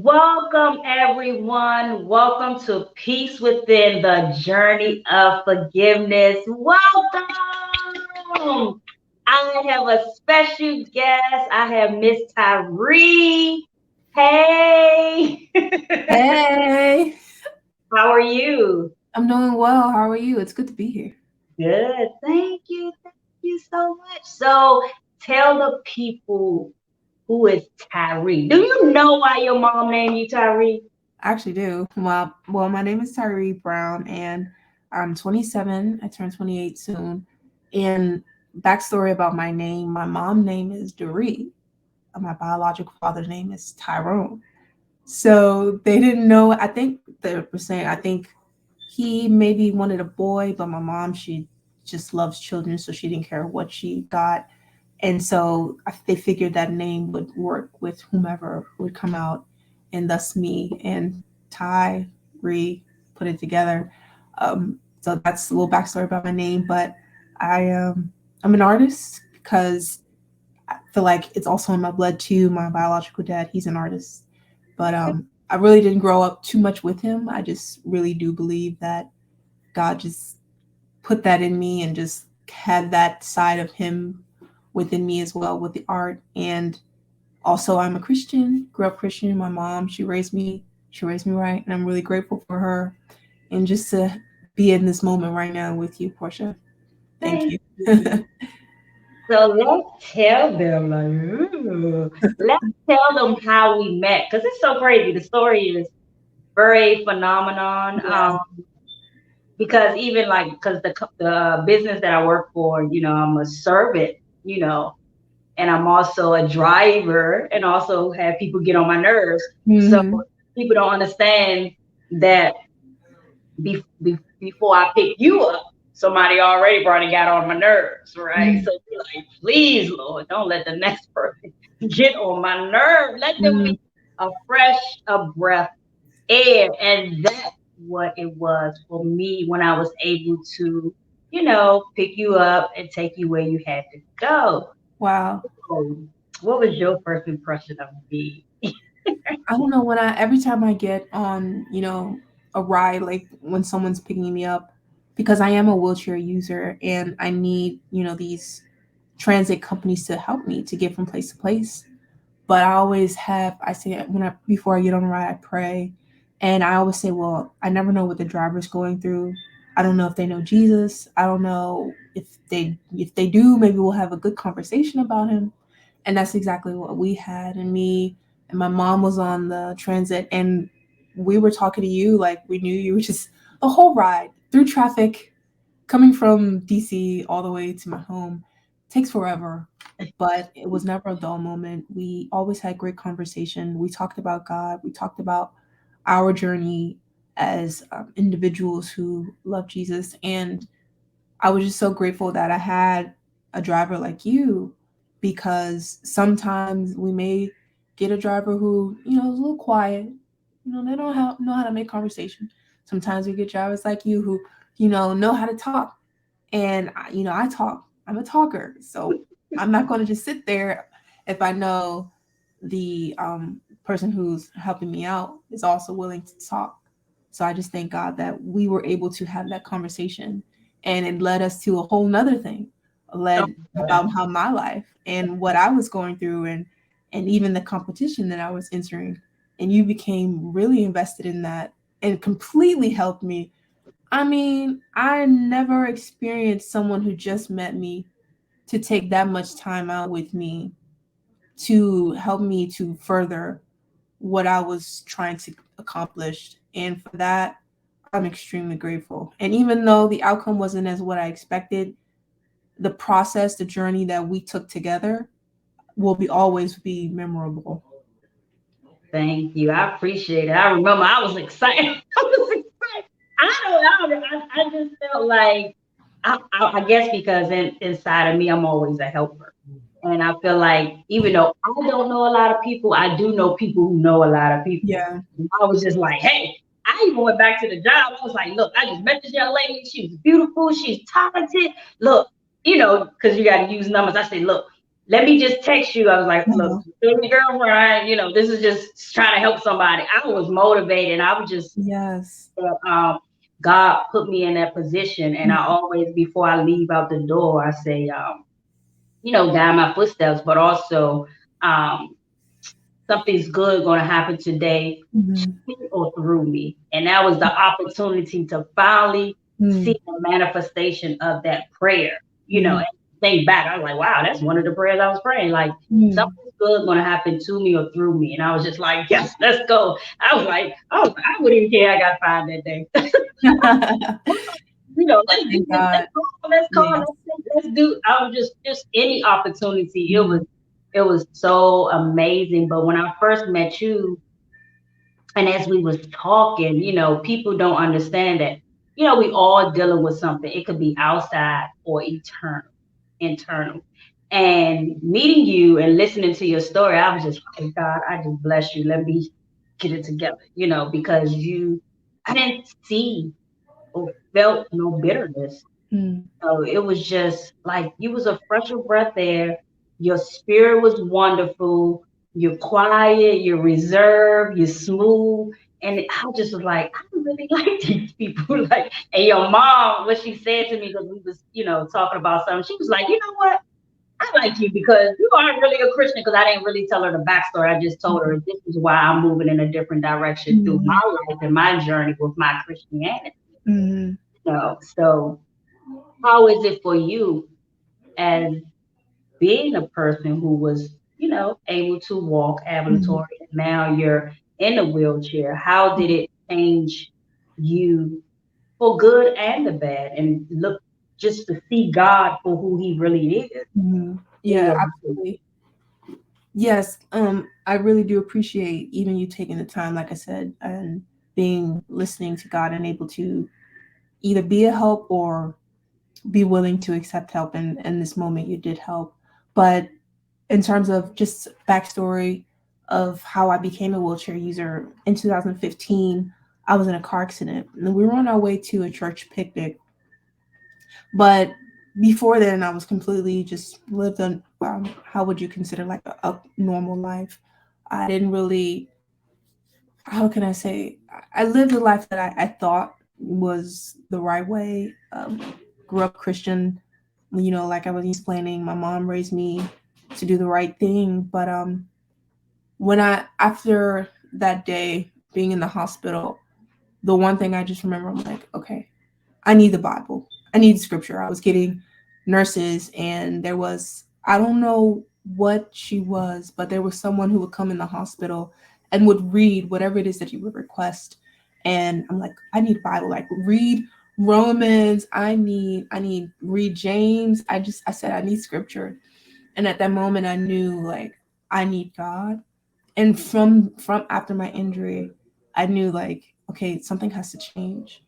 Welcome, everyone. Welcome to Peace Within the Journey of Forgiveness. Welcome. I have a special guest. I have Miss Tyree. Hey. Hey, How are you? I'm doing well. How are you? It's good to be here. Good. Thank you. Thank you so much. So tell the people who is Tyree. Do you know why your mom named you Tyree? I actually do. Well, my name is Tyree Brown, and I'm 27. I turn 28 soon. And backstory about my name: my mom's name is Tyree. My biological father's name is Tyrone. So they didn't know. I think they were saying. I think he maybe wanted a boy, but my mom, she just loves children, so she didn't care what she got. And so they figured that name would work with whomever would come out, and thus me and Ty Ree put it together. So that's a little backstory about my name. But I'm an artist because I feel like it's also in my blood too. My biological dad, he's an artist, but I really didn't grow up too much with him. I just really do believe that God just put that in me and just had that side of him within me as well with the art. And also I'm a Christian, grew up Christian. My mom, she raised me right, and I'm really grateful for her. And just to be in this moment right now with you, Portia. Thank Thank you. you. So let's tell them, like, ooh, let's tell them how we met, because it's so crazy. The story is very phenomenon. Yeah. Because even like, because the business that I work for, I'm a servant, you know, and I'm also a driver, and also have people get on my nerves. So Hmm. people don't understand that before I pick you up, somebody already probably got on my nerves, right? So you're like, please, Lord, don't let the next person get on my nerve. Let them Hmm. be a fresh a breath air. And that's what it was for me when I was able to, pick you up and take you where you had to go. Wow. So, what was your first impression of me? I don't know when I every time I get on, a ride, like when someone's picking me up, because I am a wheelchair user and I need, these transit companies to help me to get from place to place. But I say when I before I get on a ride, I pray, and I always say, well, I never know what the driver's going through. I don't know if they know Jesus. I don't know if they do, maybe we'll have a good conversation about him. And that's exactly what we had. And me and my mom was on the transit, and we were talking to you like we knew you, were just the whole ride through traffic coming from DC all the way to my home takes forever, but it was never a dull moment. We always had great conversation. We talked about God. We talked about our journey as individuals who love Jesus. And I was just so grateful that I had a driver like you, because sometimes we may get a driver who, is a little quiet. They don't know how to make conversation. Sometimes we get drivers like you who, know how to talk. And, I talk. I'm a talker. So I'm not going to just sit there if I know the person who's helping me out is also willing to talk. So I just thank God that we were able to have that conversation, and it led us to a whole nother thing, Oh, led about how my life and what I was going through, and even the competition that I was entering. And you became really invested in that and completely helped me. I mean, I never experienced someone who just met me to take that much time out with me to help me to further what I was trying to accomplish. And for that, I'm extremely grateful. And even though the outcome wasn't as what I expected, the process, the journey that we took together will be always be memorable. thank you. I appreciate it. I remember I was excited. I was excited. I just felt like, I guess because inside of me, I'm always a helper. And I feel like even though I don't know a lot of people, I do know people who know a lot of people. Yeah. And I was just like, hey, I even went back to the job. I was like, look, I just met this young lady. She was beautiful. She's talented. Look, because you got to use numbers. I said, look, let me just text you. I was like, look, Uh-huh. baby girlfriend, this is just trying to help somebody. I was motivated. I was just, Yes. God put me in that position. And I Mhm. always, before I leave out the door, I say, guide my footsteps, but also, um, something's good going to happen today Mhm. to me or through me. And that was the opportunity to finally see Mhm. the manifestation of that prayer, Mhm. and think back. I was like, wow, that's one of the prayers I was praying. Like, Mhm. something's good going to happen to me or through me. And I was just like, yes, let's go. I was like, oh, I wouldn't even care I got five that day. Let's do Thank this. God. Let's call, Yes. let's do. I was just any opportunity. Mhm. It was so amazing. But when I first met you, and as we was talking, people don't understand that, we all dealing with something. It could be outside or internal. And meeting you and listening to your story, I was just like, God, I just bless you. Let me get it together, because I didn't see or felt no bitterness. Mhm. So it was just like you was a fresh of breath there. Your spirit was wonderful. You're quiet, you're reserved, you're smooth. And I just was like, I really like these people. Like, and your mom, what she said to me, because we was, talking about something, she was like, you know what? I like you because you aren't really a Christian, because I didn't really tell her the backstory. I just told her this is why I'm moving in a different direction through my Mhm. life and my journey with my Christianity. Mhm. So how is it for you as being a person who was, able to walk Mhm. ambulatory, and now you're in a wheelchair? How did it change you for good and the bad? And look, just to see God for who He really is Mhm. in Yeah, your life. absolutely. Yes, I really do appreciate even you taking the time, like I said, and being listening to God and able to either be a help or be willing to accept help. And in this moment, you did help. But in terms of just backstory of how I became a wheelchair user in 2015, I was in a car accident and we were on our way to a church picnic. But before then, I was completely just lived on how would you consider like a normal life. I didn't really, how can I say, I lived a life that I thought was the right way. Grew up Christian, like I was explaining, my mom raised me to do the right thing. But when after that day being in the hospital, the one thing I just remember, I'm like, okay, I need the Bible. I need scripture. I was getting nurses, and there was, I don't know what she was, but there was someone who would come in the hospital and would read whatever it is that you would request. And I'm like, I need Bible. Like, read Romans. I need read James. I said I need scripture. And at that moment, I knew like I need God. And from after my injury, I knew like, okay, something has to change.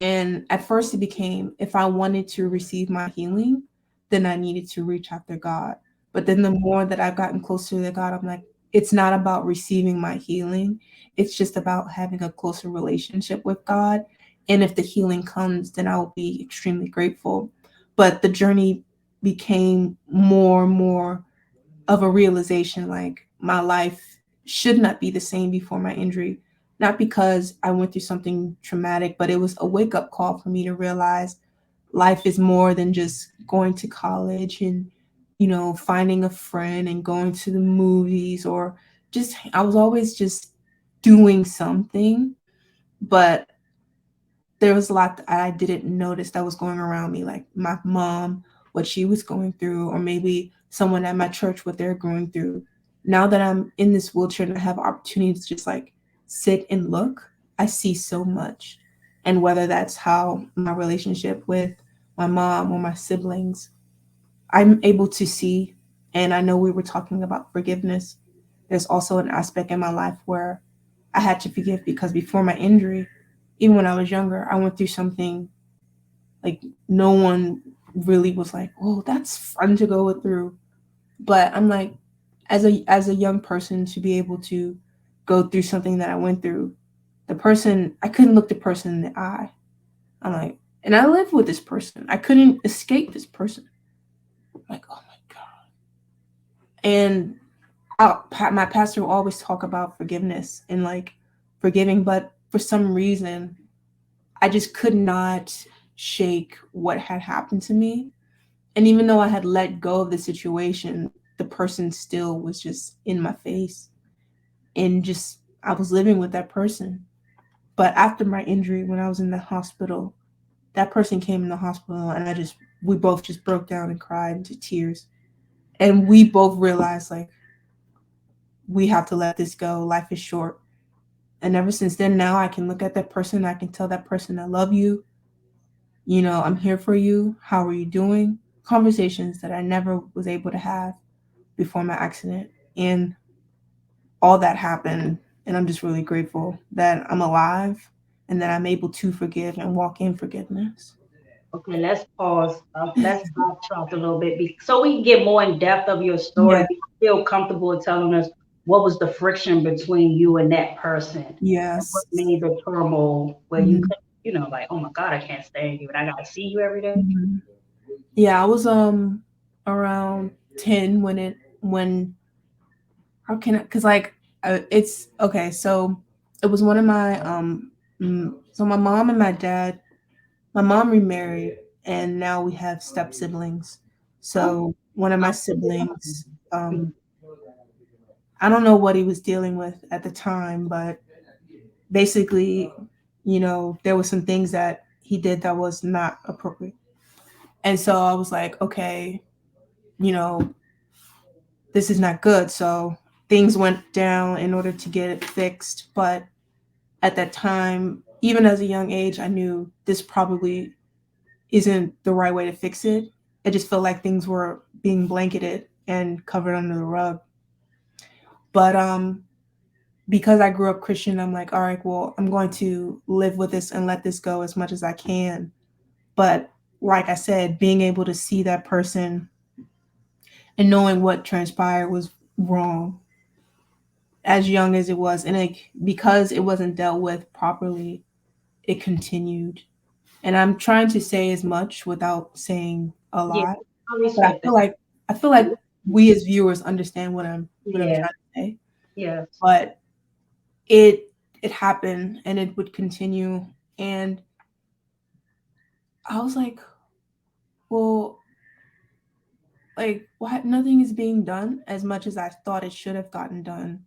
And at first it became, if I wanted to receive my healing, then I needed to reach after God. But then the more that I've gotten closer to God, I'm like, it's not about receiving my healing, it's just about having a closer relationship with God. And if the healing comes, then I will be extremely grateful. But the journey became more and more of a realization, like my life should not be the same before my injury. Not because I went through something traumatic, but it was a wake up call for me to realize life is more than just going to college and, finding a friend and going to the movies, or just, I was always just doing something. But there was a lot that I didn't notice that was going around me, like my mom, what she was going through, or maybe someone at my church, what they're going through. Now that I'm in this wheelchair and I have opportunities to just like sit and look, I see so much. And whether that's how my relationship with my mom or my siblings, I'm able to see. And I know we were talking about forgiveness. There's also an aspect in my life where I had to forgive, because before my injury, even when I was younger, I went through something like no one really was like, "Oh, that's fun to go through." But I'm like, as a young person, to be able to go through something that I went through, the person, I couldn't look the person in the eye. I'm like, and I lived with this person. I couldn't escape this person. I'm like, oh my god. And my pastor will always talk about forgiveness and like forgiving, but for some reason, I just could not shake what had happened to me. And even though I had let go of the situation, the person still was just in my face. And just, I was living with that person. But after my injury, when I was in the hospital, that person came in the hospital and we both just broke down and cried into tears. And we both realized, like, we have to let this go. Life is short. And ever since then, now I can look at that person. I can tell that person, I love you. You know, I'm here for you. How are you doing? Conversations that I never was able to have before my accident. And all that happened. And I'm just really grateful that I'm alive and that I'm able to forgive and walk in forgiveness. Okay, let's pause. Let's backtrack a little bit so we can get more in depth of your story. Yeah. Do you feel comfortable telling us what was the friction between you and that person? And what Yes. made the turmoil where you Mhm. could, like, oh my God, I can't stand you and I gotta see you every day? Mhm. Yeah, I was around 10 when how can I, cuz like it's okay, so it was one of my so my mom and my dad, my mom remarried and now we have step siblings. Oh, So one of my I'm siblings, I don't know what he was dealing with at the time, but basically, you know, there were some things that he did that was not appropriate. And so I was like, okay, you know, this is not good. So things went down in order to get it fixed. But at that time, even as a young age, I knew this probably isn't the right way to fix it. I just felt like things were being blanketed and covered under the rug. But because I grew up Christian, I'm like, all right, well, I'm going to live with this and let this go as much as I can. But like I said, being able to see that person and knowing what transpired was wrong as young as it was, and like because it wasn't dealt with properly, it continued. And I'm trying to say as much without saying a yeah, lot, I but respect that. I feel like we as viewers understand what I'm Yeah, trying to say. yes. But it happened and it would continue, and I was like, well, like what, nothing is being done as much as I thought it should have gotten done.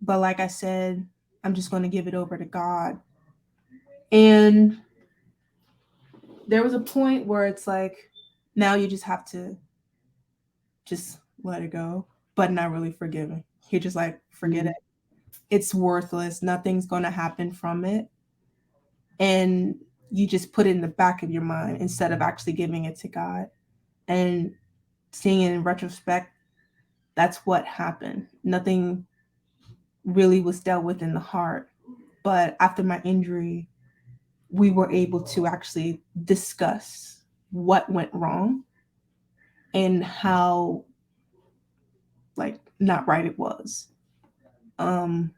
But like I said, I'm just going to give it over to God. And there was a point where it's like now you just have to just let it go, but not really forgiving. You're just like, forget Mm. it. It's worthless. Nothing's going to happen from it. And you just put it in the back of your mind instead of actually giving it to God and seeing it in retrospect. That's what happened. Nothing really was dealt with in the heart. But after my injury, we were able to actually discuss what went wrong and how like not right it was. Um,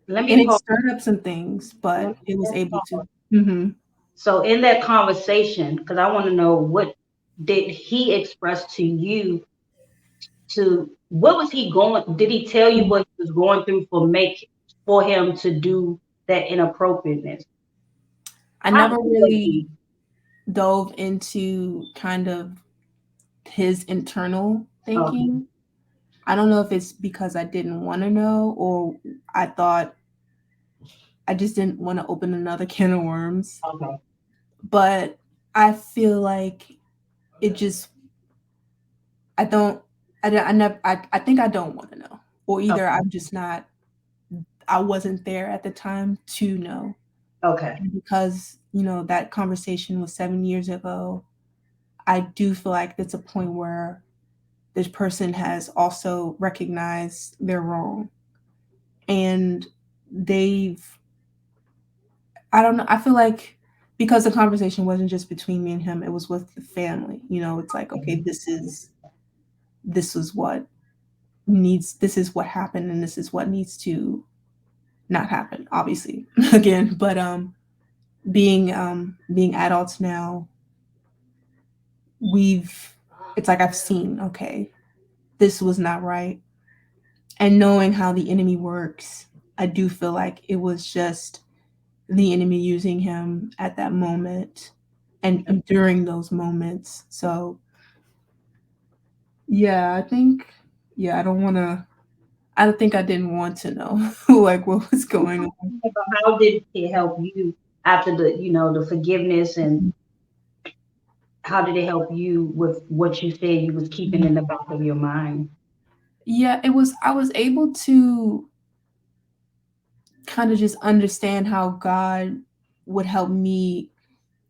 Let and me it pause. stirred up some things, Let but me it was just able to. pause. Mm-hmm. So in that conversation, because I want to know, what did he express to you, what was he going, did he tell you what he was going through for him to do that inappropriateness? I How never would really he? dove into kind of his internal Okay, thinking. I don't know if it's because I didn't want to know or I thought I just didn't want to open another can of worms. okay, But I feel like it just, I don't, I never, I think I don't want to know. Or either okay, I'm just not, I wasn't there at the time to know. okay. And because, you know, that conversation was 7 years ago, I do feel like it's a point where this person has also recognized their wrong and they've, I don't know, I feel like because the conversation wasn't just between me and him, it was with the family. You know, it's like, okay, this is what this is what happened and this is what needs to not happen, obviously. Again, but being adults now, we've it's like I've seen, okay, this was not right. And knowing how the enemy works, I do feel like it was just the enemy using him at that moment and during those moments. So, yeah, I think, yeah, I don't think I didn't want to know like what was going on. But how did it help you after the forgiveness, and how did it help you with what you said you was keeping in the back of your mind? Yeah, I was able to kind of just understand how God would help me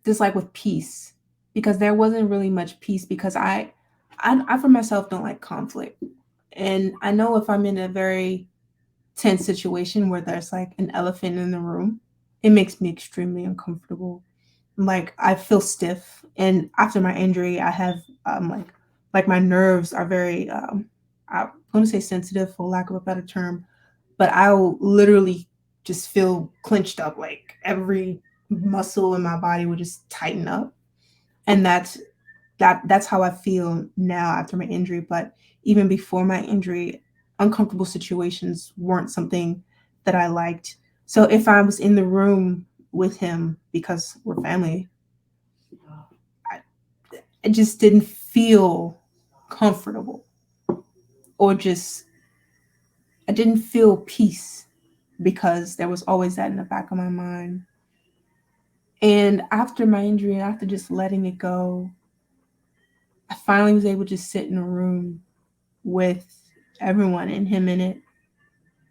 just like with peace, because there wasn't really much peace because I for myself don't like conflict. And I know if I'm in a very tense situation where there's like an elephant in the room, it makes me extremely uncomfortable. Like I feel stiff, and after my injury I have like my nerves are very I want to say sensitive for lack of a better term, but I'll literally just feel clenched up, like every muscle in my body would just tighten up. And that's how I feel now after my injury. But even before my injury, uncomfortable situations weren't something that I liked. So if I was in the room with him, because we're family, I just didn't feel comfortable, or just I didn't feel peace, because there was always that in the back of my mind. And after my injury, and after just letting it go, I finally was able to just sit in a room with everyone and him in it,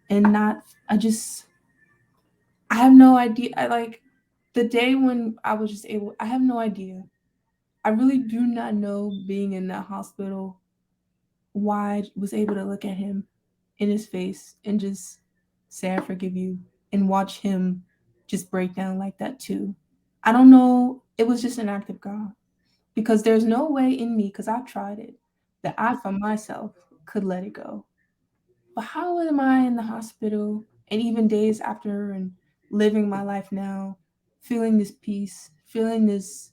and not, I just, I have no idea. I like the day when I was just able, I have no idea. I really do not know, being in that hospital, why I was able to look at him in his face and just say, I forgive you, and watch him just break down like that too. I don't know. It was just an act of God, because there's no way in me, because I've tried it, that I for myself could let it go. But how am I in the hospital and even days after, and living my life now, feeling this peace, feeling this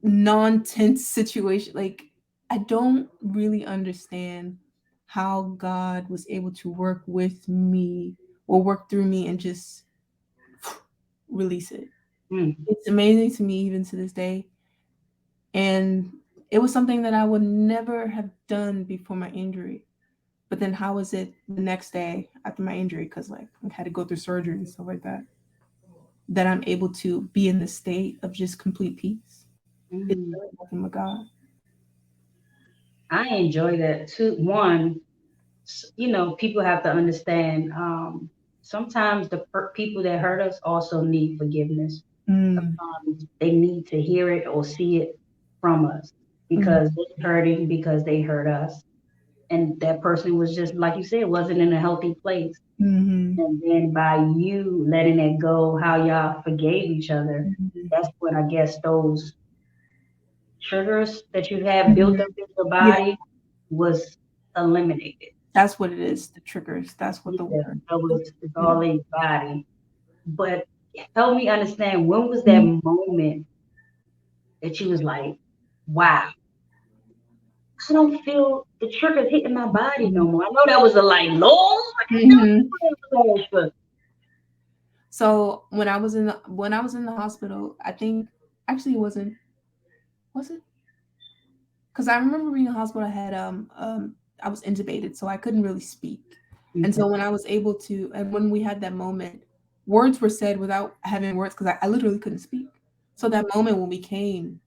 non tense situation? Like, I don't really understand how God was able to work with me or work through me and just release it. Mm, It's amazing to me even to this day. And it was something that I would never have done before my injury. But then how was it the next day after my injury? Because like I had to go through surgery and stuff like that. That I'm able to be in the state of just complete peace. It's mm. really nothing but God. I enjoy that too. One, people have to understand. Sometimes the people that hurt us also need forgiveness. Mm, Sometimes they need to hear it or see it from us, mm, because they're hurting because they hurt us, and that person was just like you said, wasn't in a healthy place. mm, And then by you letting it go, how y'all forgave each other, mm, that's when I guess those triggers that you had mm. built up in your Yeah, body was eliminated. that's what it is. The triggers. That's what the Yeah, word. that was it's Yeah. all in your body. But help me understand, when was that Mm, moment that you was like, wow, I don't feel the triggers hitting my body no more. I know that was a like, Lord, mhm. but So when I was in the hospital, I think actually it wasn't, was it? Because I remember being in the hospital. I was intubated, so I couldn't really speak. And okay. so when I was able to, and when we had that moment, words were said without having words, because I literally couldn't speak. So that moment when we came,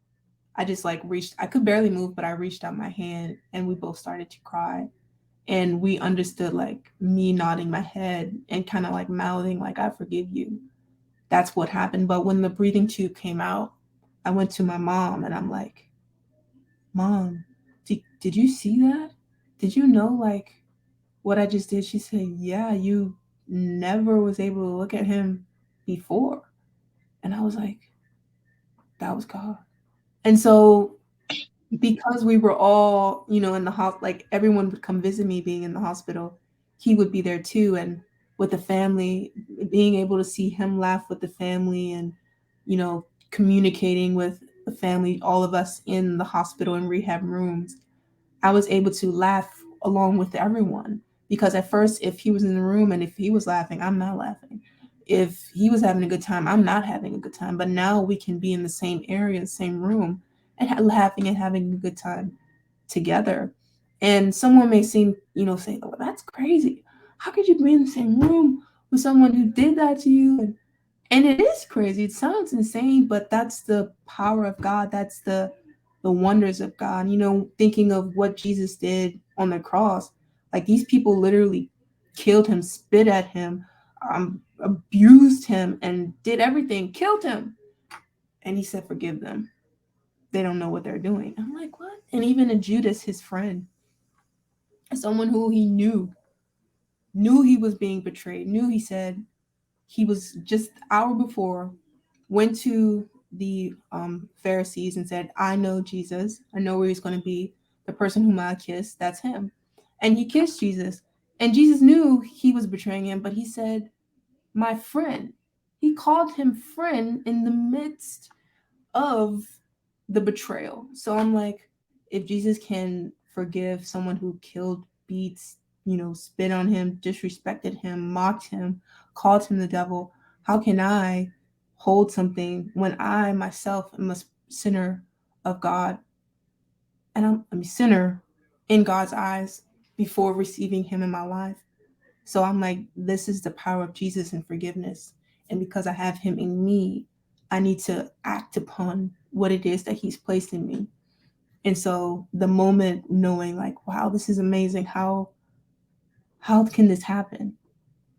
I just like reached. I could barely move, but I reached out my hand, and we both started to cry. And we understood, like me nodding my head and kind of like mouthing like I forgive you. That's what happened. But when the breathing tube came out, I went to my mom and I'm like, Mom, did you see that? Did you know like what I just did? She said, Yeah, you never was able to look at him before. And I was like, that was God. And so because we were all, in the hospital, like everyone would come visit me being in the hospital, he would be there too. And with the family, being able to see him laugh with the family, and, you know, communicating with the family, all of us in the hospital and rehab rooms, I was able to laugh along with everyone. Because at first, if he was in the room and if he was laughing, I'm not laughing. If he was having a good time, I'm not having a good time. But now we can be in the same area, the same room, and laughing and having a good time together. And someone may seem, say, "Oh, that's crazy. How could you be in the same room with someone who did that to you?" And it is crazy. It sounds insane, but that's the power of God. That's the wonders of God. Thinking of what Jesus did on the cross. Like, these people literally killed him, spit at him, abused him, and did everything, killed him. And he said, "Forgive them. They don't know what they're doing." I'm like, what? And even in Judas, his friend, someone who he knew he was being betrayed, knew, he said, he was just the hour before, went to the Pharisees and said, "I know Jesus. I know where he's going to be. The person whom I kiss, that's him." And he kissed Jesus. And Jesus knew he was betraying him, but he said, "My friend." He called him friend in the midst of the betrayal. So I'm like, if Jesus can forgive someone who killed, beats, spit on him, disrespected him, mocked him, called him the devil, how can I hold something when I myself am a sinner of God, and I'm a sinner in God's eyes before receiving him in my life? So I'm like, this is the power of Jesus and forgiveness. And because I have him in me, I need to act upon what it is that he's placed in me. And so the moment knowing, like, wow, this is amazing. How can this happen?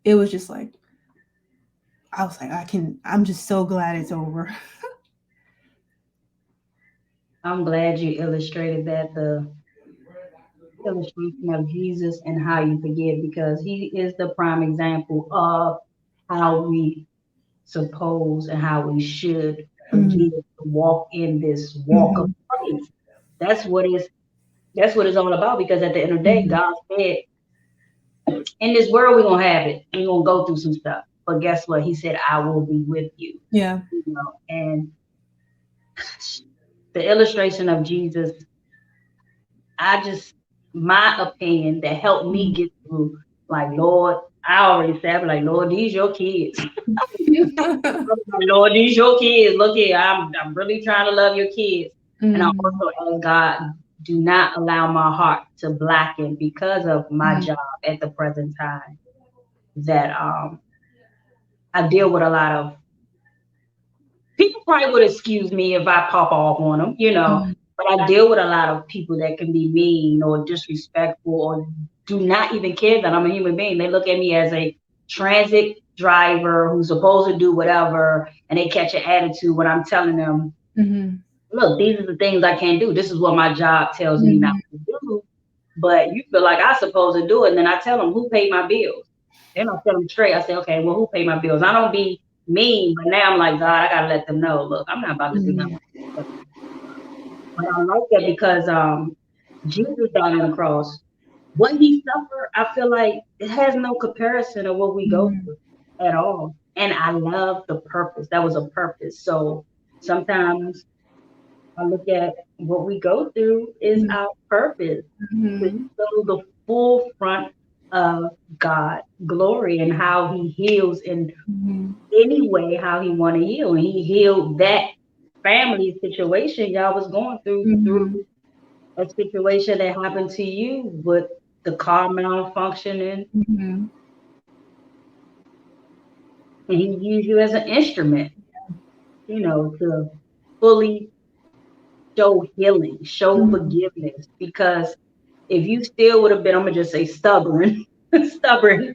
It was just like, I was like, I'm just so glad it's over. I'm glad you illustrated that, the illustration of Jesus and how you forgive, because he is the prime example of how we suppose and how we should Mm-hmm. forgive, walk in this walk of Mm-hmm. faith. That's what is that's what it's all about, because at the end of the day, God said, in this world we're gonna have it. We're gonna go through some stuff. But guess what? He said, I will be with you. Yeah. And the illustration of Jesus, I just, my opinion that helped me get through, like, Lord, I already said, like, Lord, these your kids. Lord, these your kids. Look here, I'm really trying to love your kids. And I Mm-hmm. also ask God, do not allow my heart to blacken because of my Mm-hmm. job at the present time. That I deal with a lot of people. Probably would excuse me if I pop off on them, but I deal with a lot of people that can be mean or disrespectful or do not even care that I'm a human being. They look at me as a transit driver who's supposed to do whatever, and they catch an attitude when I'm telling them, Mm-hmm. look, these are the things I can't do. This is what my job tells me not Mm-hmm. to do. But you feel like I'm supposed to do it. And then I tell them who paid my bills. Then I tell them straight. I say, okay, well, who paid my bills? I don't be mean, but now I'm like, God, I gotta let them know. Look, I'm not about to do nothing. But I like that because Jesus died on the cross. What he suffered, I feel like it has no comparison of what we go Mm-hmm. through at all. And I love the purpose. That was a purpose. So sometimes I look at what we go through is our purpose to Mm-hmm. show the full front of God glory and how he heals in Mm-hmm. any way how he want to heal. And he healed that family situation y'all was going through Mm-hmm. a situation that happened to you with the car malfunctioning, Mm-hmm. and he used you as an instrument, to fully show healing, show Mm-hmm. forgiveness. Because if you still would have been, I'm gonna just say stubborn, stubborn,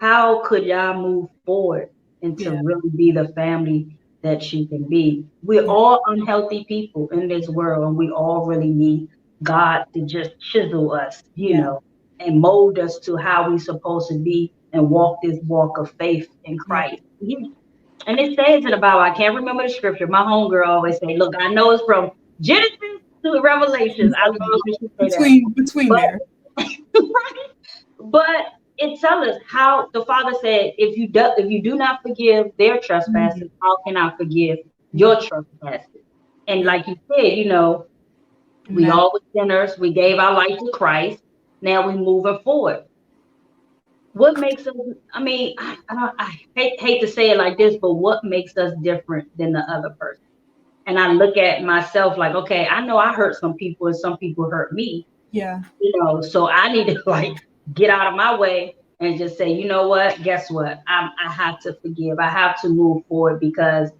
how could y'all move forward and to Yeah. really be the family that you can be? We're Yeah. all unhealthy people in this world, and we all really need God to just chisel us, Yeah. and mold us to how we're supposed to be and walk this walk of faith in Yeah. Christ. And it says it about, I can't remember the scripture. My homegirl always say, look, I know it's from Genesis to Revelations. I love when she say that. Between there. But but it tells us how the Father said, if you do not forgive their Mhm. trespasses, how can I forgive Yeah. your trespasses? And Yeah. like you said, We Amen. all were sinners. We gave our life to Christ. Now we moving forward. What makes us, I mean, I hate to say it like this, but what makes us different than the other person? And I look at myself like, okay, I know I hurt some people and some people hurt me, Yeah. so I need to like get out of my way and just say, you know what, guess what? I have to forgive. I have to move forward because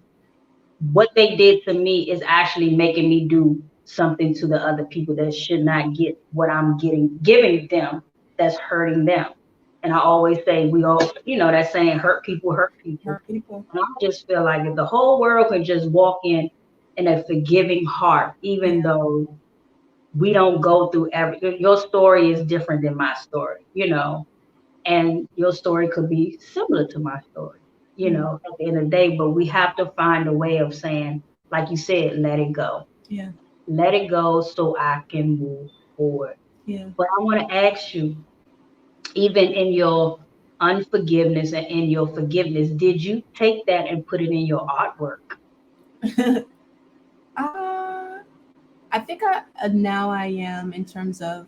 what they did to me is actually making me do something to the other people that should not get what I'm giving them, that's hurting them. And I always say, we all, that saying, hurt people. Hurt people. And I just feel like if the whole world could just walk in a forgiving heart, even Yeah. though we don't go through your story is different than my story, and your story could be similar to my story, Mm. at the end of the day, but we have to find a way of saying, like you said, let it go. Yeah. Let it go so I can move forward. Yeah. But I want to ask you, even in your unforgiveness and in your forgiveness, did you take that and put it in your artwork? uh, I think now I am in terms of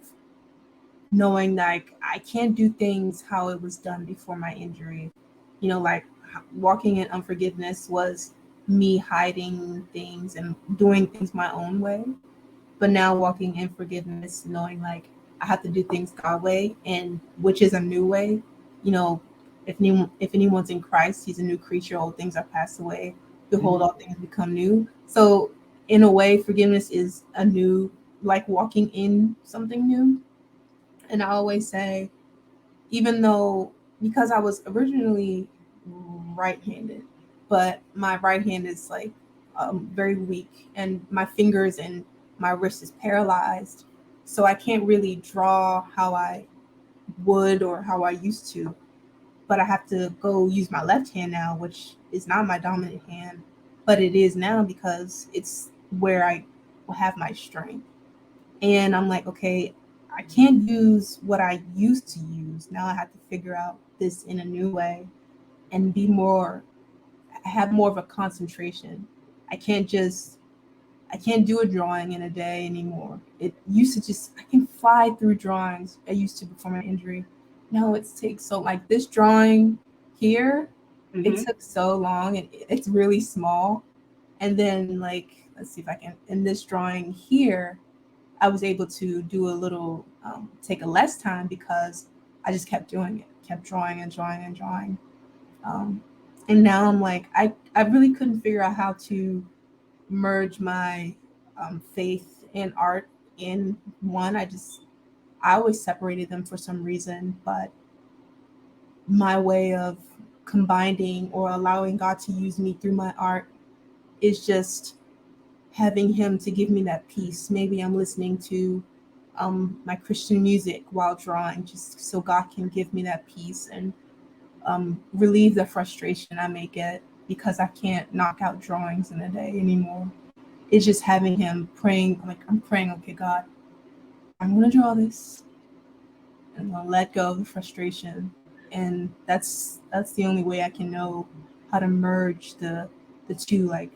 knowing that I can't do things how it was done before my injury. Like walking in unforgiveness was me hiding things and doing things my own way. But now walking in forgiveness, knowing like I have to do things God way, and which is a new way. You know, if anyone's in Christ, he's a new creature. Old things are passed away. Behold, Mhm. all things become new. So in a way, forgiveness is a new, like walking in something new. And I always say, even though, because I was originally right-handed, but my right hand is like very weak, and my fingers and my wrist is paralyzed, so I can't really draw how I would or how I used to. But I have to go use my left hand now, which is not my dominant hand, but it is now because it's where I will have my strength. And I'm like, okay, I can't use what I used to use. Now I have to figure out this in a new way and have more of a concentration. I can't just, I can't do a drawing in a day anymore. It used to just, I can fly through drawings. I used to before my injury. Now it takes so, like this drawing here, it Mhm. took so long and it's really small. And then, like, let's see if I can, in this drawing here, I was able to do a little, take a less time because I just kept doing it, kept drawing and drawing and drawing. Um, and now I'm like, I really couldn't figure out how to merge my faith and art in one. I always separated them for some reason, but my way of combining or allowing God to use me through my art is just having Him to give me that peace. Maybe I'm listening to my Christian music while drawing, just so God can give me that peace and relieve the frustration I may get because I can't knock out drawings in a day anymore. It's just having Him praying, like I'm praying, okay, God, I'm gonna draw this and I'll let go of the frustration. And that's the only way I can know how to merge the two, like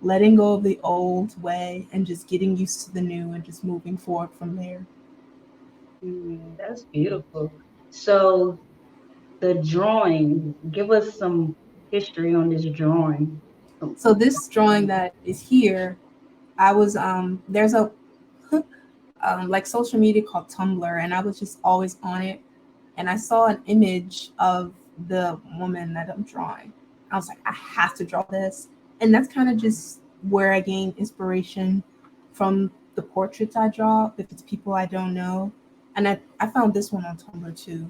letting go of the old way and just getting used to the new and just moving forward from there. That's beautiful. So the drawing, give us some history on this drawing. Some- So this drawing that is here, I was there's a like social media called Tumblr, and I was just always on it, and I saw an image of the woman that I'm drawing. I was like, I have to draw this, and that's kind of just where I gain inspiration from the portraits I draw. If it's people I don't know, and I found this one on Tumblr too.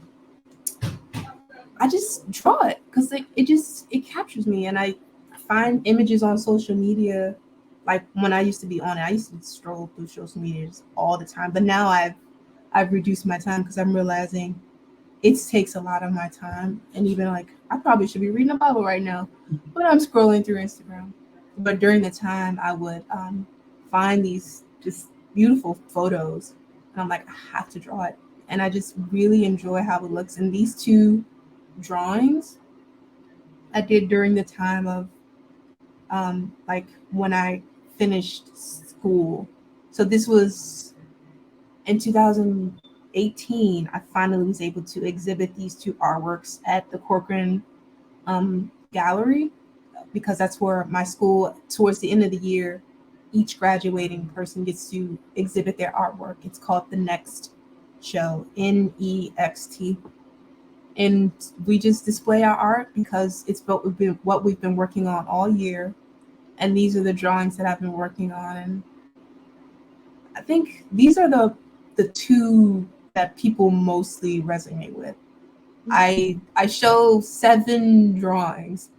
I just draw it because it captures me, and I find images on social media. Like when I used to be on it, I used to stroll through social medias all the time, but now I've reduced my time because I'm realizing it takes a lot of my time, and even like I probably should be reading the Bible right now, but I'm scrolling through Instagram. But during the time, I would find these just beautiful photos, and I'm like, I have to draw it, and I just really enjoy how it looks. And these two drawings I did during the time of like when I finished school. So this was in 2018. I finally was able to exhibit these two artworks at the Corcoran Gallery, because that's where my school, towards the end of the year, each graduating person gets to exhibit their artwork. It's called the Next Show, NEXT. And we just display our art because it's what we've been working on all year. And these are the drawings that I've been working on. And I think these are the two that people mostly resonate with. I show 7 drawings,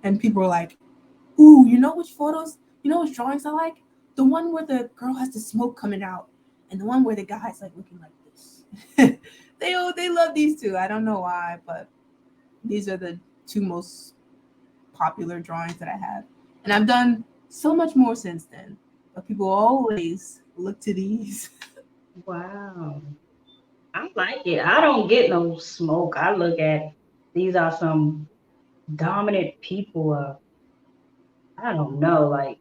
and people are like, "Ooh, you know which photos? You know which drawings I like? The one where the girl has the smoke coming out, and the one where the guy's like looking like this." They love these two. I don't know why, but these are the two most popular drawings that I have, and I've done so much more since then. But people always look to these. Wow. I like it. I don't get no smoke. I look at these are some dominant people. I don't know, like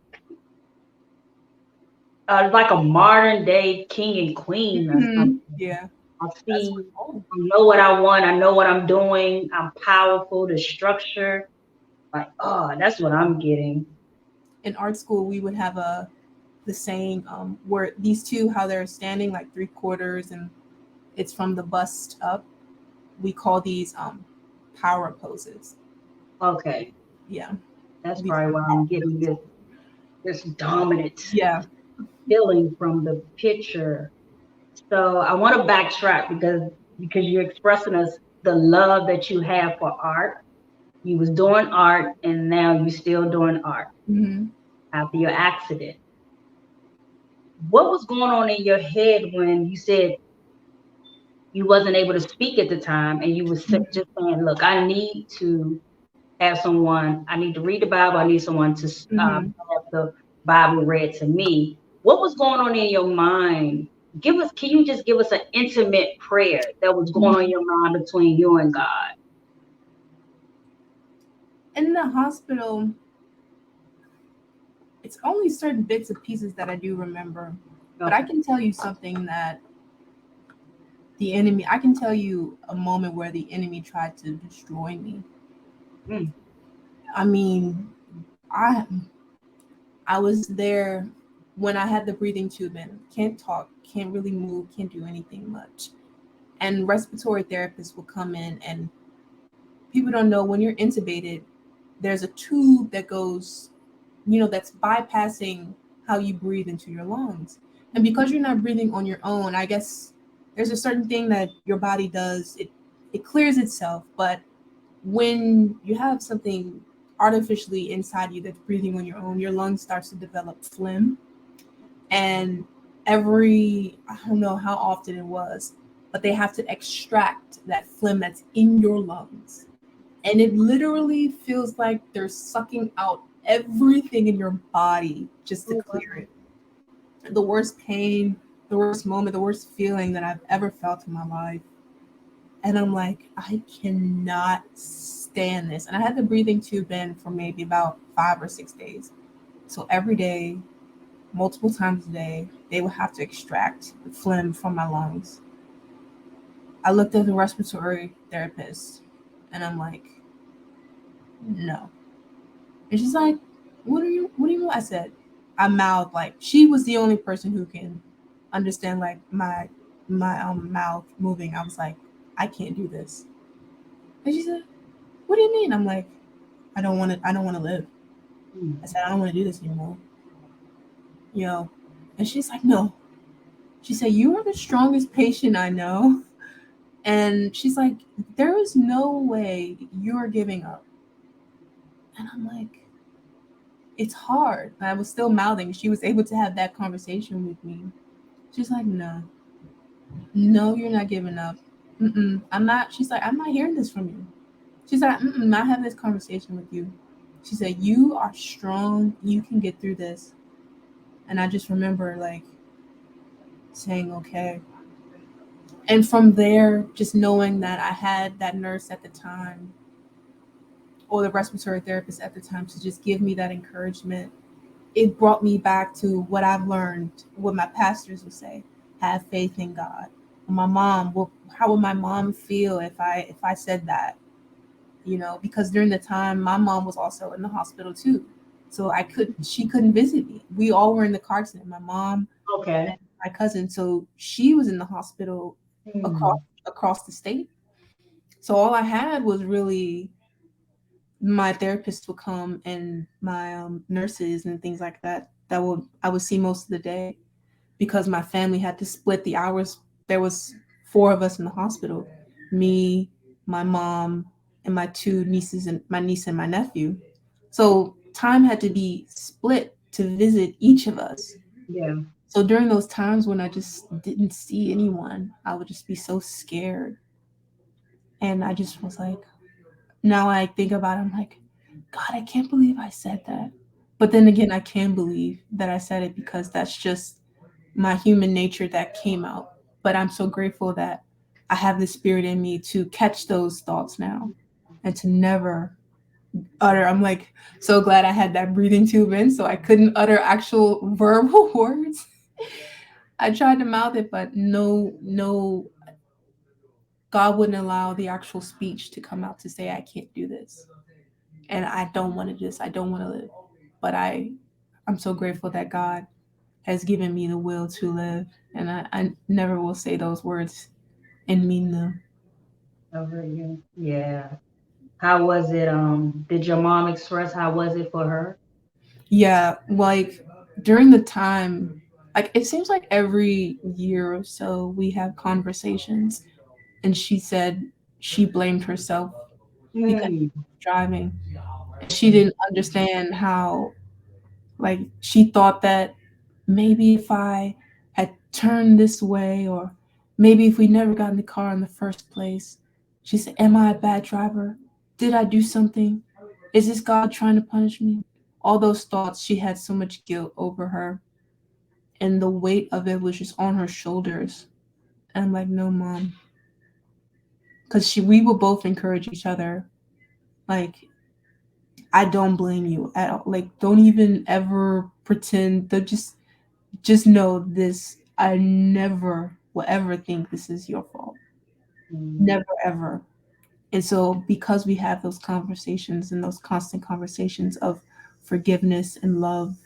a modern day king and queen or something. Yeah, I that's see, what. Oh. I know what I want. I know what I'm doing. I'm powerful. The structure, like, oh, that's what I'm getting. In art school, we would have the saying where these two, how they're standing like 3/4, and it's from the bust up. We call these power poses. Okay, Yeah, that's these are probably why I'm getting this dominant yeah. feeling from the picture. So I want to backtrack because you're expressing us the love that you have for art. You was doing art and now you're still doing art Mm-hmm. after your accident. What was going on in your head when you said you wasn't able to speak at the time and you was just saying, look, I need to have someone, I need to read the Bible, I need someone to Mm-hmm. have the Bible read to me. What was going on in your mind? Can you just give us an intimate prayer that was going on in your mind between you and God? In the hospital, it's only certain bits and pieces that I do remember, but I Okay. can tell you something that the enemy. I can tell you a moment where the enemy tried to destroy me. Mm. I mean, I I was there when I had the breathing tube in. Can't talk, can't really move, can't do anything much. And respiratory therapists will come in, and people don't know when you're intubated, there's a tube that goes, that's bypassing how you breathe into your lungs. And because you're not breathing on your own, I guess there's a certain thing that your body does. It clears itself, but when you have something artificially inside you that's breathing on your own, your lungs starts to develop phlegm. And I don't know how often it was, but they have to extract that phlegm that's in your lungs. And it literally feels like they're sucking out everything in your body just to Oh, clear wow. it. The worst pain, the worst moment, the worst feeling that I've ever felt in my life. And I'm like, I cannot stand this. And I had the breathing tube in for maybe about 5 or 6 days. So every day, multiple times a day, they would have to extract the phlegm from my lungs. I looked at the respiratory therapist and I'm like, no. And she's like, what do you want? I said, I mouthed, like she was the only person who can understand like my mouth moving. I was like, I can't do this. And she said, what do you mean? I'm like, I don't want to live. I Mm. said, I don't want to do this anymore. You know. And she's like, no. She said, you are the strongest patient I know. And she's like, there is no way you're giving up. And I'm like, it's hard. And I was still mouthing. She was able to have that conversation with me. She's like, no, no, you're not giving up. I'm not. She's like, I'm not hearing this from you. She's like, I'm not having this conversation with you. She said, you are strong. You can get through this. And I just remember like saying, okay. And from there, just knowing that I had that nurse at the time or the respiratory therapist at the time to just give me that encouragement it brought me back to what I've learned, what my pastors would say: have faith in God. My mom, well, how would my mom feel if I said that? Because during the time my mom was also in the hospital too, so she couldn't visit me. We all were in the car accident. My mom Okay. and my cousin, so she was in the hospital across Hmm. across the state. So all I had was really my therapist would come and my nurses and things like that. That would I would see most of the day because my family had to split the hours. There was four of us in the hospital: me, my mom, and my two nieces and my niece and my nephew. So time had to be split to visit each of us. Yeah. So during those times when I just didn't see anyone, I would just be so scared. And I just was like, now I think about it, I'm like, God, I can't believe I said that. But then again, I can believe that I said it because that's just my human nature that came out. But I'm so grateful that I have the spirit in me to catch those thoughts now and to never utter. I'm like so glad I had that breathing tube in so I couldn't utter actual verbal words. I tried to mouth it, but no, no, God wouldn't allow the actual speech to come out to say, I can't do this. And I don't want to do this. I don't want to live. But I'm so grateful that God has given me the will to live. And I never will say those words and mean them. Over you. Yeah. How was it? Did your mom express how was it for her? Yeah, like during the time, like it seems like every year or so we have conversations, and she said she blamed herself because she Mm. was driving. She didn't understand how, like, she thought that maybe if I had turned this way, or maybe if we never got in the car in the first place, she said, am I a bad driver? Did I do something? Is this God trying to punish me? All those thoughts, she had so much guilt over her, and the weight of it was just on her shoulders. And I'm like, no, mom, because we will both encourage each other. Like, I don't blame you at all. Like, don't even ever pretend to just know this. I never will ever think this is your fault. Mm. Never ever. And so because we have those conversations and those constant conversations of forgiveness and love,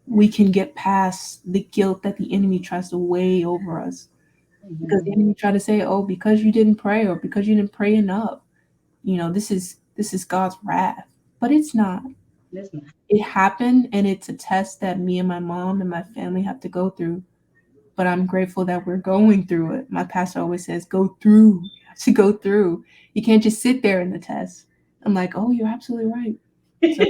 we can get past the guilt that the enemy tries to weigh over us. Because the Mhm. enemy try to say, oh, because you didn't pray or because you didn't pray enough, this is God's wrath. But it's not. Listen. It happened, and it's a test that me and my mom and my family have to go through. But I'm grateful that we're going through it. My pastor always says, go through. You have to go through. You can't just sit there in the test. I'm like, oh, you're absolutely right. So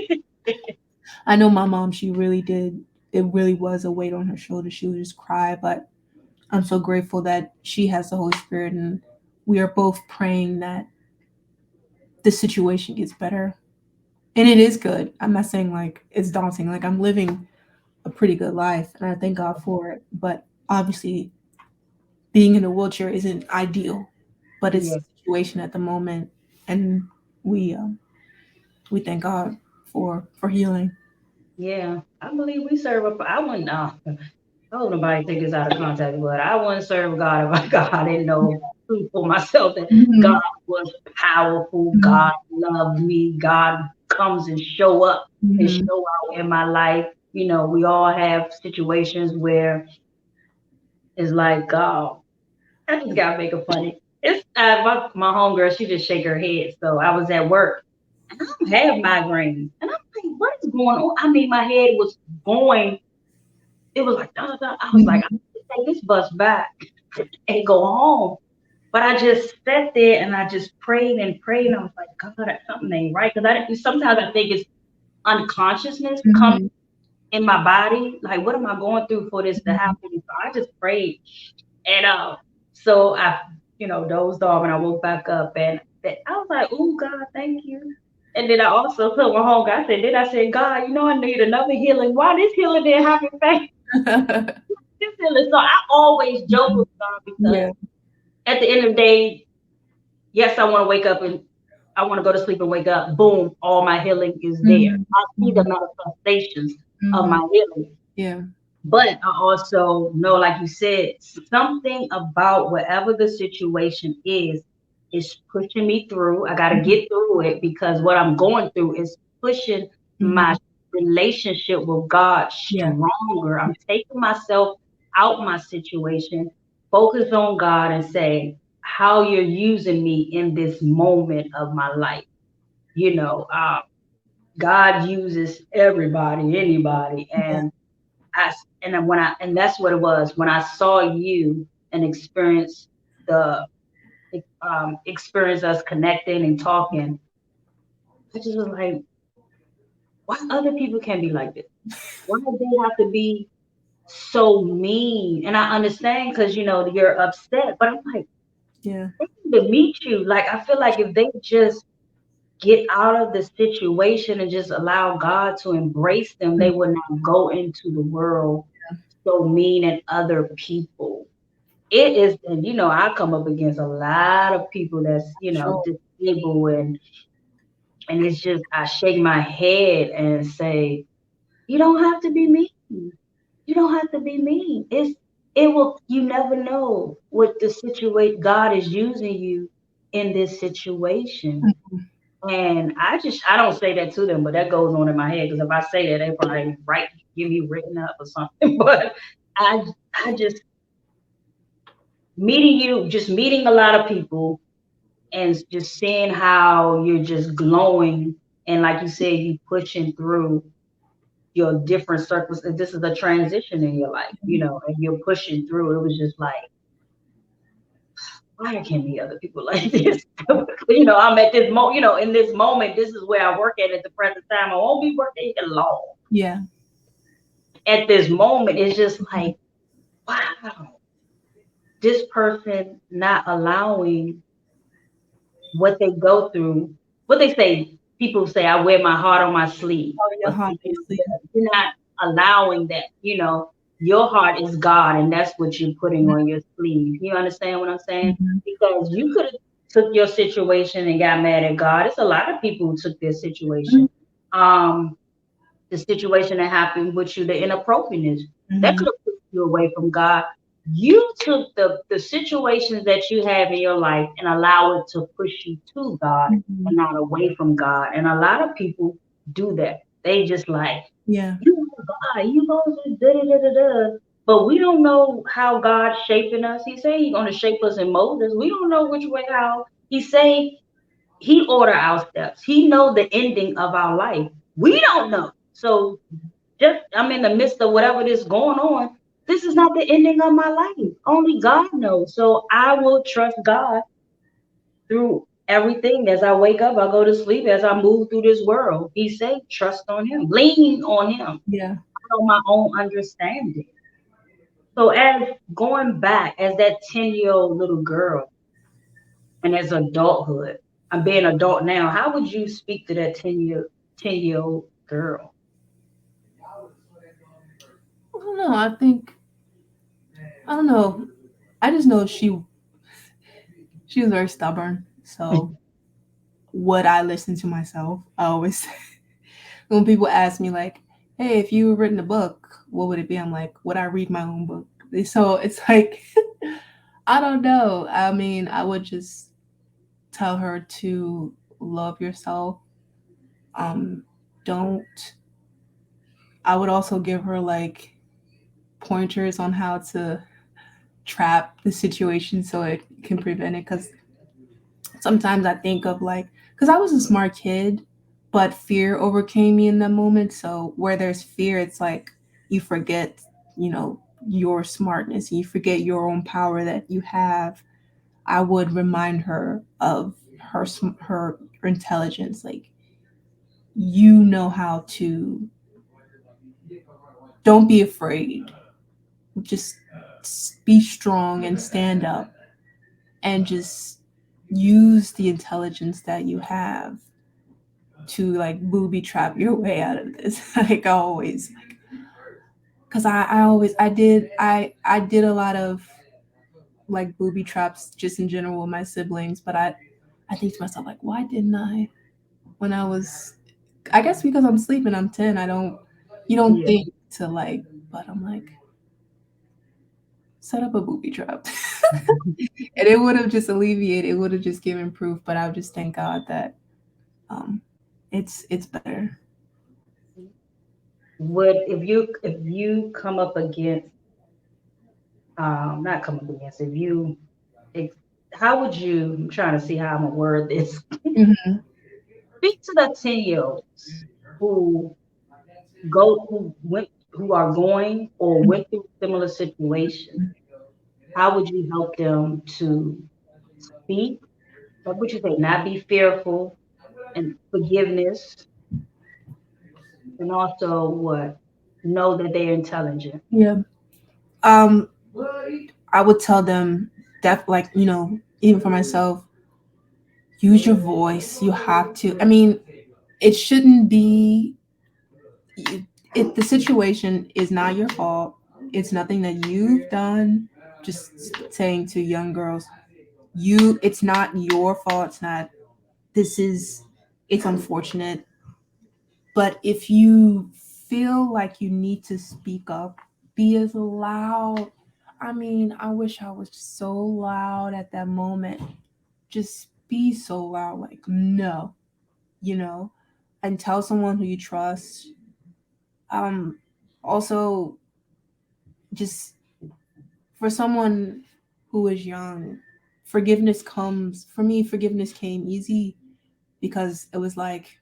I know my mom, she really did. It really was a weight on her shoulders. She would just cry. But I'm so grateful that she has the Holy Spirit, and we are both praying that the situation gets better. And it is good. I'm not saying like it's daunting. Like I'm living a pretty good life, and I thank God for it. But obviously, being in a wheelchair isn't ideal, but it's Yeah. the situation at the moment, and we um, we thank God for healing. Yeah. I believe we serve a. I wouldn't. I hope nobody take this out of context, but I wouldn't serve God if I didn't know for myself that God Mhm. was powerful. Mhm. God loved me. God comes and show up and Mhm. show out in my life. We all have situations where it's like, I just gotta make it funny. It's my homegirl. She just shake her head. So I was at work and I don't have migraines, and I'm like, what is going on? I mean, my head was going. It was like, da, da, da. I was like, I Mhm. need to take this bus back and go home. But I just sat there and I just prayed and prayed. And I was like, God, something ain't right. Because sometimes I think it's unconsciousness come Mhm. in my body. Like, what am I going through for this to Mhm. happen? So I just prayed. And so I, dozed off and I woke back up and I was like, oh, God, thank you. And then I also told my home guy, I said, God, I need another healing. Why this healing didn't happen fast? This healing. So I always joke with God because Yeah. at the end of the day, yes, I want to wake up and I want to go to sleep and wake up. Boom, all my healing is there. Mhm. I see the Mhm. manifestations. of Hmm. my healing. Yeah. But I also know, like you said, something about whatever the situation is pushing me through. I got to Hmm. get through it because what I'm going through is pushing my Hmm. relationship with God Yeah. stronger. I'm taking myself out my situation, focus on God, and say how you're using me in this moment of my life. You know, God uses everybody, anybody, Yeah. and then and that's what it was when I saw you and experienced the experience us connecting and talking. I just was like, why other people can't be like this? Why do they have to be so mean? And I understand because you're upset, but I'm like, Yeah. they need to meet you. Like I feel like if they just get out of the situation and just allow God to embrace them, they would not go into the world so mean at other people. It is, and I come up against a lot of people that's Sure. disabled, and it's just I shake my head and say, you don't have to be mean. You don't have to be mean. It will. You never know what the situation God is using you in this situation. And I don't say that to them, but that goes on in my head because if I say that, they probably write give me written up or something. But I I just just meeting a lot of people and just seeing how you're just glowing and like you said, you pushing through your different circles. This is a transition in your life, and you're pushing through. It was just like, why there can't be other people like this? I'm at this moment, in this moment, this is where I work at the present time. I won't be working long. Yeah. At this moment, it's just like, wow, this person not allowing what they go through. What they say, people say, I wear my heart on my sleeve. Oh, your But heart basically. you're not allowing that, your heart is God and that's what you're putting on your sleeve. You understand what I'm saying? Hmm. Because you could have took your situation and got mad at God. It's a lot of people who took their situation. Um, the situation that happened with you, the inappropriateness, that Hmm. could have pushed you away from God. You took the situations that you have in your life and allow it to push you to God Hmm. and not away from God. And a lot of people do that. They just like, Yeah. you are God, you supposed to da da da da da. But we don't know how God's shaping us. He say He's gonna shape us in Moses. We don't know which way how. He say He order our steps. He know the ending of our life. We don't know. So just I'm in the midst of whatever this going on. This is not the ending of my life. Only God knows. So I will trust God through everything. As I wake up, I go to sleep, as I move through this world. He said, trust on him, lean on him, Yeah. on my own understanding. So as going back as that 10-year-old little girl and as adulthood, I'm being adult now, how would you speak to that 10-year-old girl? I don't know. I don't know. I just know she was very stubborn. So would I listen to myself? I always when people ask me like, "Hey, if you written a book, what would it be?" I'm like, "Would I read my own book?" So it's like I don't know. I mean, I would just tell her to love yourself. Um, don't. I would also give her like pointers on how to trap the situation so it can prevent it. Because sometimes I think of like, because I was a smart kid, but fear overcame me in that moment. So where there's fear, it's like you forget, you know, your smartness. You forget your own power that you have. I would remind her of her intelligence. Like you know how to. Don't be afraid. Just be strong and stand up and just use the intelligence that you have to like booby trap your way out of this. Like always, because I always I did a lot of like booby traps just in general with my siblings, but I think to myself like, why didn't I when I was, I guess because I'm sleeping, I'm 10, I don't You don't Yeah. think to like, but I'm like, set up a booby trap. And it would have just alleviated, it would have just given proof. But I would just thank God that um, it's better. Would if you come up against not come up against if you ex- how would you I'm trying to see how I'm gonna word this. Hmm. Speak to the 10-year-olds who who are going or went through similar situations. How would you help them to speak? What would you say? Not be fearful and forgiveness, and also what? Know that they're intelligent. Yeah. Um, I would tell them that, like, even for myself, use your voice. You have to. I mean, it shouldn't be. If the situation is not your fault, it's nothing that you've done. Just saying to young girls, it's not your fault. It's not. This is. It's unfortunate, but if you feel like you need to speak up, be as loud. I mean, I wish I was so loud at that moment. Just be so loud, like, no, you know, and tell someone who you trust. Um, Also, just for someone who is young, for me, forgiveness came easy because it was like,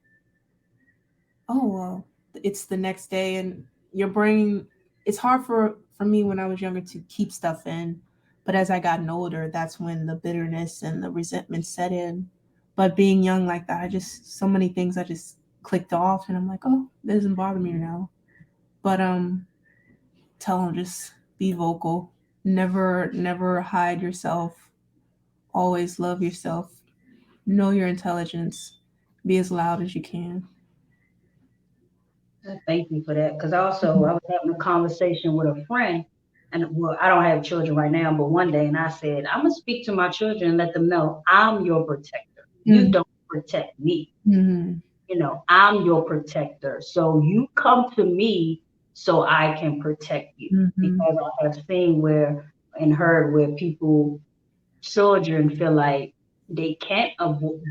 oh well, it's the next day, and your brain, it's hard for me when I was younger to keep stuff in, but as I gotten older, that's when the bitterness and the resentment set in. But being young like that, I just, so many things I just clicked off, and I'm like, oh, it doesn't bother me now. But tell them, just be vocal, never hide yourself, always love yourself, know your intelligence, be as loud as you can. Thank you for that. Because also, I was having a conversation with a friend, and well, I don't have children right now, but one day, and I said, I'm gonna speak to my children and let them know I'm your protector. You Mm-hmm. don't protect me. Mm-hmm. I'm your protector. So you come to me so I can protect you. Mm-hmm. Because I have seen where and heard where people, children feel like they can't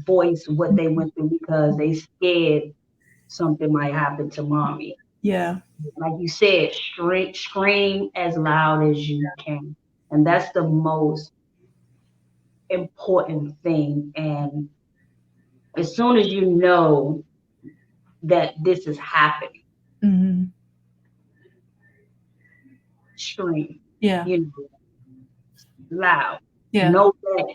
voice what they went through because they scared something might happen to mommy. Yeah. Like you said, scream as loud as you can. And that's the most important thing. And as soon as you know that this is happening, Mm-hmm. scream, Yeah. you know, loud. Yeah. Know that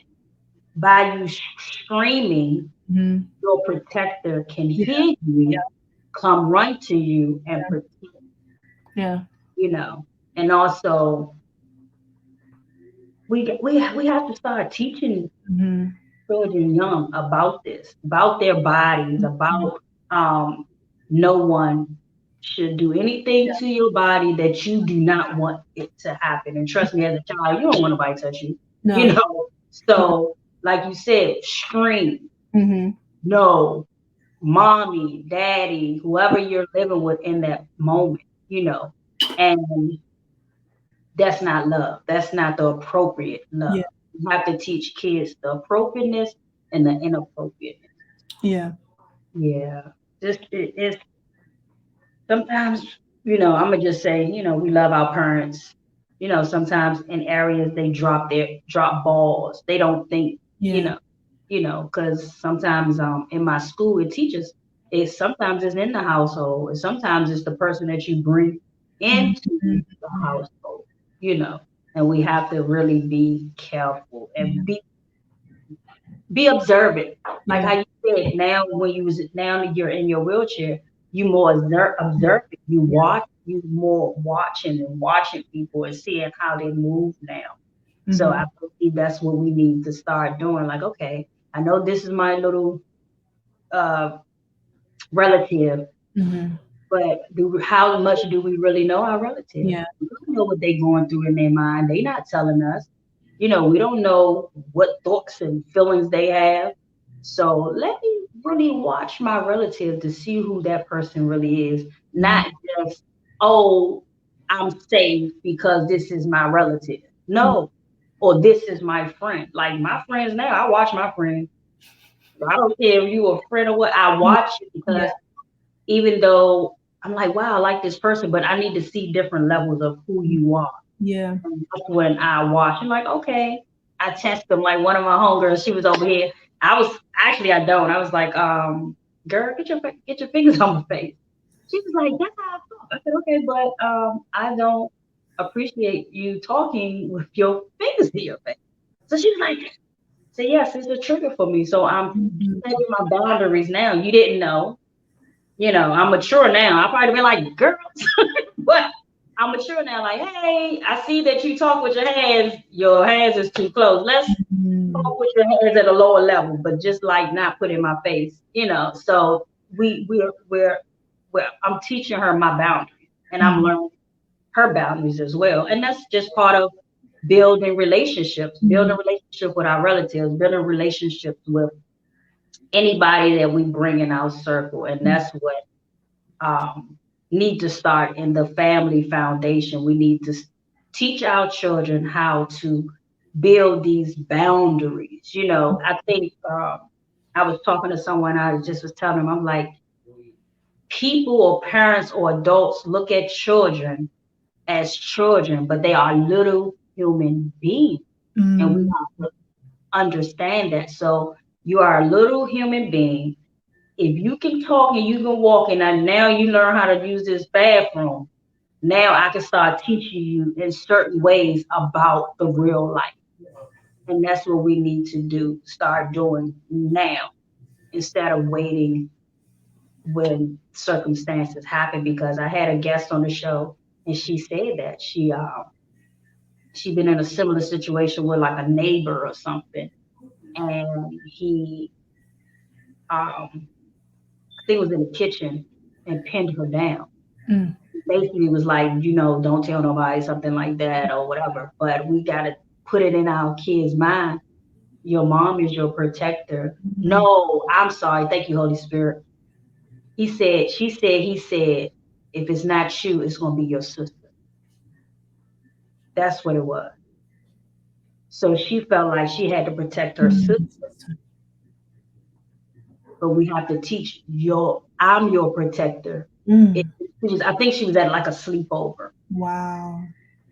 by you screaming, Mm-hmm. your protector can Yeah. hear Yeah. you, come run to you and protect, Yeah. you know. And also, we have to start teaching Mm-hmm. children young about this, about their bodies, Mm-hmm. about no one should do anything to your body that you do not want it to happen. And trust me, as a child, you don't want nobody to touch you, you No. know. So, like you said, scream, Mm-hmm. no, mommy, daddy, whoever you're living with in that moment, and that's not love. That's not the appropriate love. Yeah. You have to teach kids the appropriateness and the inappropriateness. Yeah. Yeah, just it's sometimes, I'm gonna just say, we love our parents. Sometimes in areas they drop balls. They don't think, you Yeah. know, because sometimes in my school it teaches it sometimes it's in the household, and sometimes it's the person that you bring into Mm-hmm. the household, you know, and we have to really be careful and Yeah. be observant. Like Yeah. how you said, now that you're in your wheelchair, you more observant. You watch, you more watching and watching people and seeing how they move now. So Mm-hmm. I believe that's what we need to start doing. Like, okay, I know this is my little uh, relative, Mm-hmm. but how much do we really know our relative? Yeah. We don't know what they're going through in their mind. They're not telling us. We don't know what thoughts and feelings they have. So let me really watch my relative to see who that person really is, Mm-hmm. not just oh, I'm safe because this is my relative. Mm, No, or this is my friend. Like my friends now, I watch my friends. I don't care if you a friend or what. I mm, watch it yeah, because even though I'm like, wow, I like this person, but I need to see different levels of who you are. yeah. And that's when I watch. I'm like, okay. I test them. Like one of my homegirls, she was over here. I was actually I don't. I was like, girl, get your fingers on my face. She was like, that's how I talk. I said, okay, but I don't appreciate you talking with your fingers in your face. So she was like, so yes, it's a trigger for me. So I'm Mhm. setting my boundaries now. You didn't know. I'm mature now. I'll probably be like, girl, but I'm mature now. Like, hey, I see that you talk with your hands. Your hands is too close. Let's Mm, talk with your hands at a lower level, but just like not put in my face. So we're I'm teaching her my boundaries, and I'm mhm, learning her boundaries as well. And that's just part of building relationships, mhm, building relationship with our relatives, building relationships with anybody that we bring in our circle. And mhm, that's what um, need to start in the family foundation. We need to teach our children how to build these boundaries. I think I was talking to someone, I just was telling them, I'm like, people or parents or adults look at children as children, but they are little human beings. And we mm, have to understand that. So you are a little human being. If you can talk and you can walk, and now you learn how to use this bathroom, now I can start teaching you in certain ways about the real life. And that's what we need to do, start doing now instead of waiting when circumstances happen. Because I had a guest on the show and she said that she been in a similar situation with like a neighbor or something. And he I think was in the kitchen and pinned her down. mm. Basically was like, don't tell nobody, something like that or whatever. But we gotta put it in our kids' mind. Your mom is your protector. Mhm. No, I'm sorry. Thank you, Holy Spirit. He said, if it's not you, it's gonna be your sister. That's what it was. So she felt like she had to protect her sister, Mm. but we have to teach I'm your protector. Mm. I think she was at like a sleepover. Wow.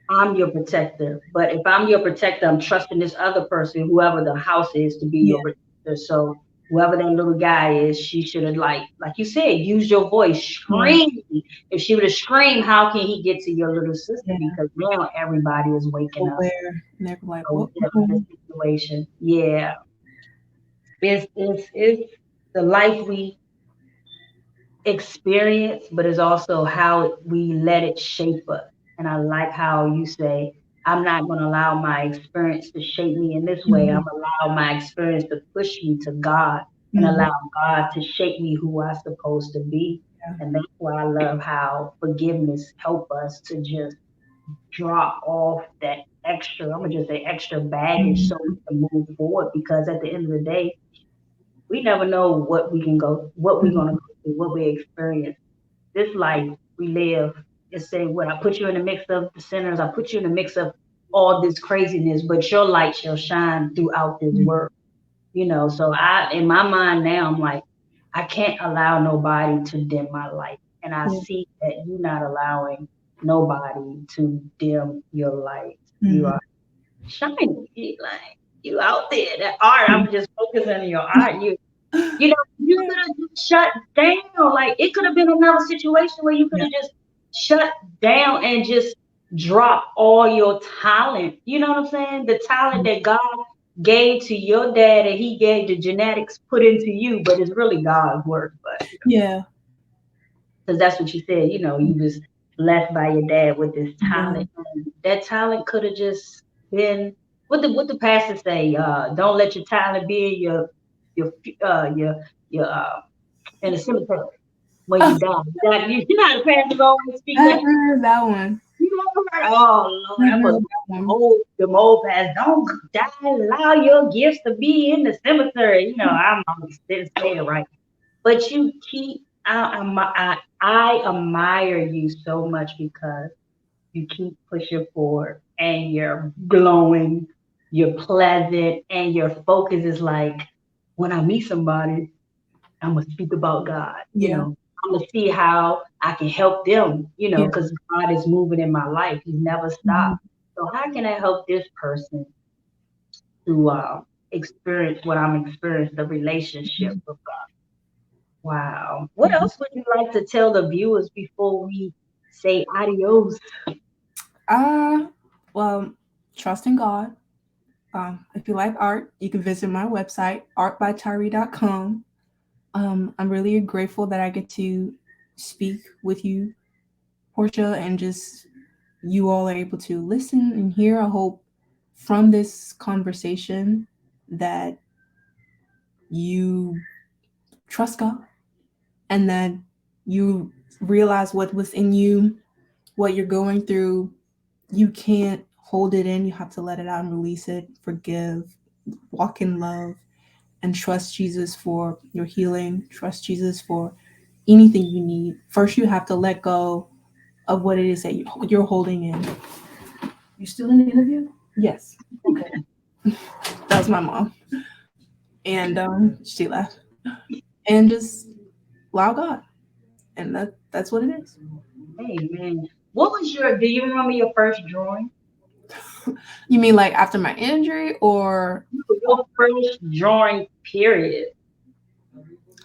I'm your protector. But if I'm your protector, I'm trusting this other person, whoever the house is, to be Yeah, your protector. So whoever that little guy is, she should have like you said, use your voice, yeah, scream. If she would have screamed, how can he get to your little sister? yeah. Because now everybody is waking up. Aware. And they're like, So what? it's definitely a situation. Yeah, it's the life we experience, but it's also how we let it shape us. And I like how you say, I'm not going to allow my experience to shape me in this way. Mhm, I'm allow my experience to push me to God and mhm, allow God to shape me who I'm supposed to be. yeah, And that's why I love how forgiveness help us to just drop off that extra, I'm gonna just say extra baggage so we mhm, can move forward, because at the end of the day, we never know what we're gonna mhm, go through, what we experience. This life we live is saying, what I put you in the mix of the sinners, I put you in the mix of all this craziness, but your light shall shine throughout this mhm. world. So I, in my mind now, I'm like, I can't allow nobody to dim my light. And I Yeah, see that you're not allowing nobody to dim your light. You mhm, are shining. Like you out there. That art, mhm. I'm just focusing on your art. You Yeah, could have just shut down. Like it could have been another situation where you could yeah, have just shut down and just drop all your talent. You know what I'm saying? The talent that God gave to your dad and he gave the genetics put into you, but it's really God's work. But yeah, because that's what you said, you was left by your dad with this yeah, talent. And that talent could have just been what the pastor say, don't let your talent be in your your in the cemetery when you die. You know how the pastors always speak I've that. heard that one. You know, oh Lord, I've that heard must that be one. the old past. Don't die, allow your gifts to be in the cemetery. I'm always didn't say it right. But you keep I admire you so much because you keep pushing forward and you're glowing, you're pleasant, and your focus is like, when I meet somebody, I'm gonna speak about God. Yeah. I'm gonna see how I can help them. Yeah. Because God is moving in my life. He never Mhm. stopped. So how can I help this person to experience what I'm experiencing, the relationship with God? Wow. What Mhm. else would you like to tell the viewers before we say adios? Uh, well, trust in God. If you like art, you can visit my website, artbytyree.com. I'm really grateful that I get to speak with you, Portia, and just you all are able to listen and hear. I hope from this conversation that you trust God and that you realize what was in you, what you're going through. You can't hold it in. You have to let it out and release it, forgive, walk in love, and trust Jesus for your healing. Trust Jesus for anything you need. First, you have to let go of what it is that you're holding in. You still in the interview? Yes. Okay. That was my mom. And she left. And just allow God. And that's what it is. Amen. Do you remember your first drawing? You mean like after my injury, or Your first drawing, period.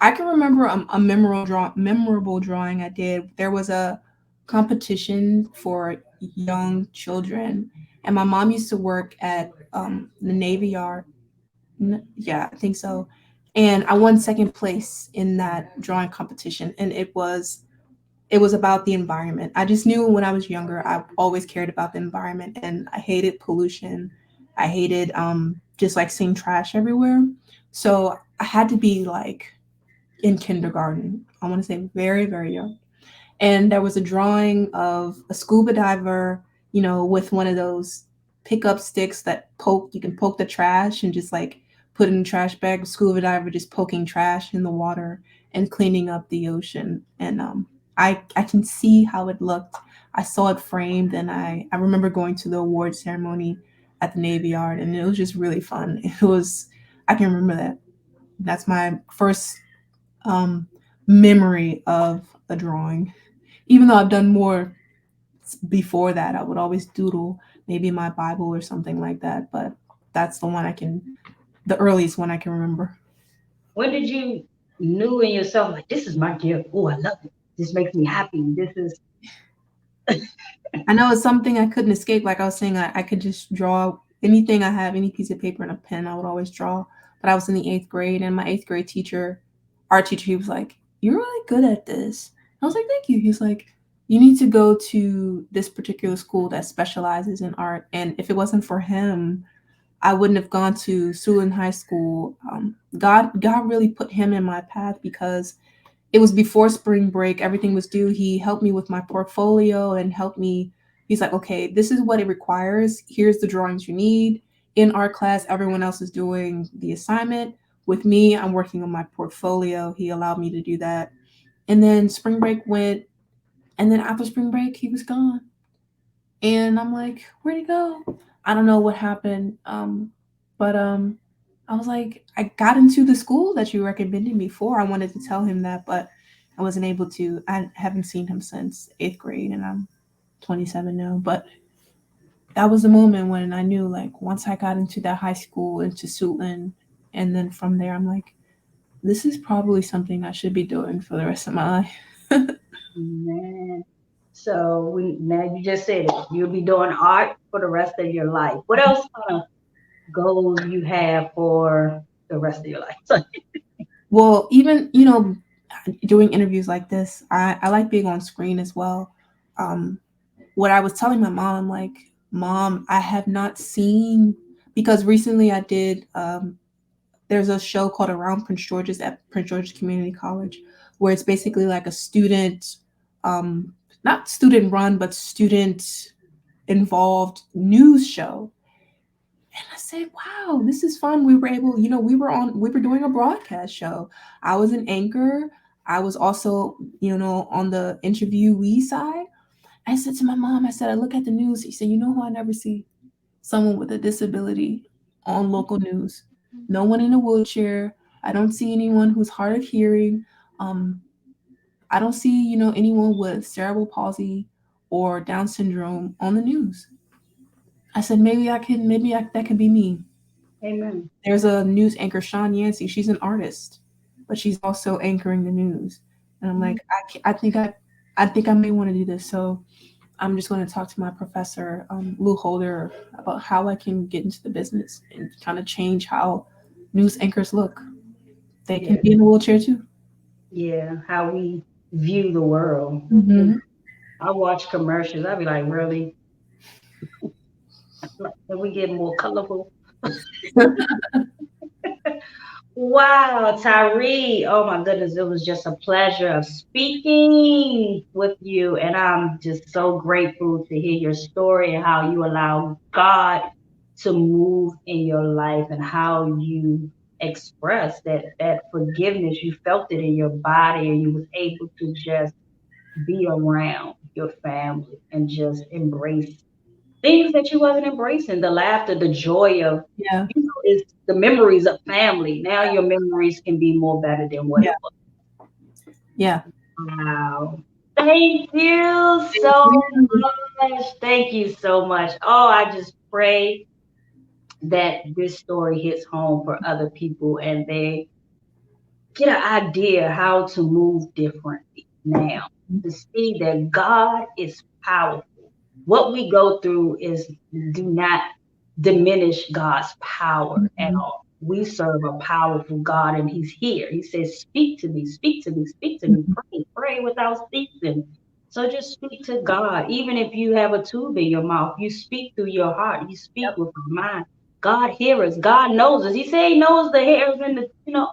I can remember a memorable drawing I did. There was a competition for young children, and my mom used to work at the Navy Yard. Yeah, I think so. And I won second place in that drawing competition, and it was about the environment. I just knew when I was younger, I always cared about the environment, and I hated pollution. I hated just like seeing trash everywhere. So I had to be like in kindergarten. I want to say very, very young. And there was a drawing of a scuba diver, with one of those pickup sticks that you can poke the trash and just like put in a trash bag. Scuba diver just poking trash in the water and cleaning up the ocean. And I can see how it looked. I saw it framed, and I remember going to the award ceremony at the Navy Yard, and it was just really fun. I can remember that. That's my first um, memory of a drawing. Even though I've done more before that, I would always doodle maybe my Bible or something like that. But that's the earliest one I can remember. When did you knew in yourself like this is my gift? Oh, I love it. This makes me happy. This is I know it's something I couldn't escape. Like I was saying, I could just draw anything I have, any piece of paper and a pen, I would always draw. But I was in the eighth grade, and my eighth grade teacher, art teacher, he was like, "You're really good at this." I was like, "Thank you." He's like, "You need to go to this particular school that specializes in art." And if it wasn't for him, I wouldn't have gone to Sulin High School. God really put him in my path because it was before spring break. Everything was due. He helped me with my portfolio and helped me. He's like, okay, this is what it requires. Here's the drawings you need. In our class, everyone else is doing the assignment. With me, I'm working on my portfolio. He allowed me to do that. And then spring break went. And then after spring break, he was gone. And I'm like, where'd he go? I don't know what happened. But I was like, I got into the school that you recommended me for. I wanted to tell him that, but I wasn't able to. I haven't seen him since eighth grade, and I'm 27 now. But that was the moment when I knew, like, once I got into that high school, into Suitland, and then from there, I'm like, this is probably something I should be doing for the rest of my life. man. So now you just said it. You'll be doing art for the rest of your life. What else kind of goals you have for the rest of your life? Well, even doing interviews like this, I like being on screen as well. Um, what I was telling my mom, I'm like, Mom, I have not seen, because recently I did. There's a show called Around Prince George's at Prince George's Community College, where it's basically like a student, um, not student run, but student involved news show. And I said, wow, this is fun. We were doing a broadcast show. I was an anchor. I was also, on the interviewee side. I said to my mom, I said, I look at the news. She said, you know who I never see? Someone with a disability on local news. No one in a wheelchair. I don't see anyone who's hard of hearing. Um, I don't see, anyone with cerebral palsy or Down syndrome on the news. I said, that could be me. Amen. There's a news anchor, Sean Yancey. She's an artist, but she's also anchoring the news. And I'm like, I think I may want to do this. So I'm just going to talk to my professor, Lou Holder, about how I can get into the business and kind of change how news anchors look. They can Yeah. be in a wheelchair too. Yeah. How we view the world. Mm-hmm. I watch commercials. I be like, really? Can we get more colorful? Wow, Tyree. Oh my goodness, it was just a pleasure of speaking with you. And I'm just so grateful to hear your story and how you allow God to move in your life and how you express that forgiveness. You felt it in your body and you was able to just be around your family and just embrace things that you wasn't embracing, the laughter, the joy of, Yeah, is the memories of family. Now your memories can be more better than what yeah, it was. yeah. Wow. Thank you Thank so you. much. Thank you so much. Oh, I just pray that this story hits home for other people and they get an idea how to move differently now, to see that God is powerful. What we go through is do not diminish God's power at Mhm. all. We serve a powerful God and He's here. He says, speak to me, speak to me, speak to me, pray, pray without ceasing. So just speak to God. Even if you have a tube in your mouth, you speak through your heart, you speak Yep, with your mind. God hears us, God knows us. He said He knows the hairs and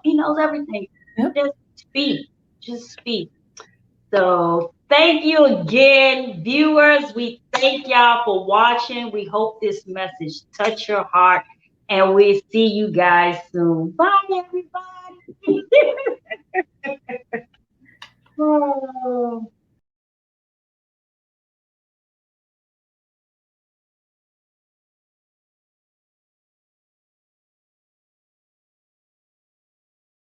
He knows everything. yep. Just speak, just speak. So thank you again, viewers. We thank y'all for watching. We hope this message touched your heart, and we see you guys soon. Bye, everybody. Oh.